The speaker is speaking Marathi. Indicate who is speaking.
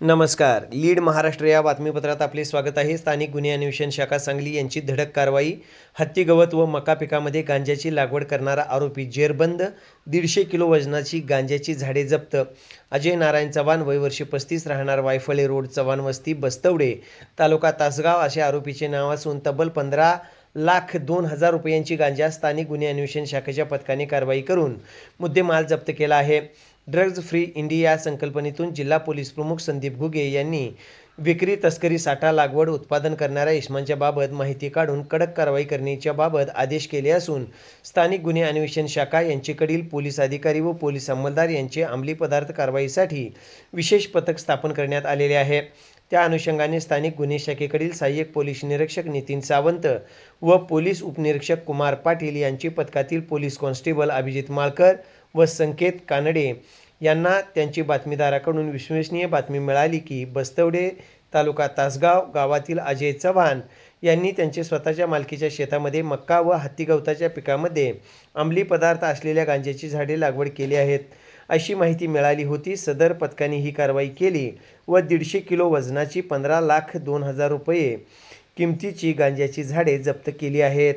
Speaker 1: नमस्कार. लीड महाराष्ट्र या बातमीपत्रात आपले स्वागत आहे. स्थानिक गुन्हे अन्वेषण शाखा सांगली यांची धडक कारवाई. हत्ती गवत व मका पिकामध्ये गांजाची लागवड करणारा आरोपी जेरबंद. 150 किलो वजनाची गांजाची झाडे जप्त. अजय नारायण चव्हाण, वय वर्ष 35, राहणार वायफळे रोड, चव्हाण वस्ती, बस्तवडे, तालुका तासगाव असे आरोपीचे नाव असून तब्बल 15,02,000 रुपयांची गांजा स्थानिक गुन्हे अन्वेषण शाखेच्या पथकाने कारवाई करून मुद्देमाल जप्त केला आहे. ड्रग्ज फ्री इंडिया या संकल्पनेतून जिल्हा पोलीस प्रमुख संदीप घुगे यांनी विक्री, तस्करी, साठा, लागवड, उत्पादन करणाऱ्या इसमांच्या बाबत माहिती काढून कडक कारवाई करण्याच्या बाबत आदेश केले असून स्थानिक गुन्हे अन्वेषण शाखा यांच्याकडील पोलीस अधिकारी व पोलीस अंमलदार यांचे अंमली पदार्थ कारवाईसाठी विशेष पथक स्थापन करण्यात आलेले आहे. त्या अनुषंगाने स्थानिक गुन्हे शाखेकडील सहाय्यक पोलीस निरीक्षक नितीन सावंत व पोलीस उपनिरीक्षक कुमार पाटील यांची पथकातील पोलीस कॉन्स्टेबल अभिजित माळकर व संकेत कानडे यांना त्यांची बातमीदाराकडून विश्वसनीय बातमी मिळाली की बस्तवडे तालुका तासगाव गावातील अजय चव्हाण यांनी त्यांचे स्वतःच्या मालकीच्या शेतामध्ये मक्का व हत्तीगवताच्या पिकामध्ये अंमली पदार्थ असलेल्या गांजाची झाडे लागवड केली आहेत अशी माहिती मिळाली होती. सदर पथकाने ही कारवाई केली व 150 किलो वजनाची 15,02,000 रुपये किमतीची गांजाची झाडे जप्त केली आहेत.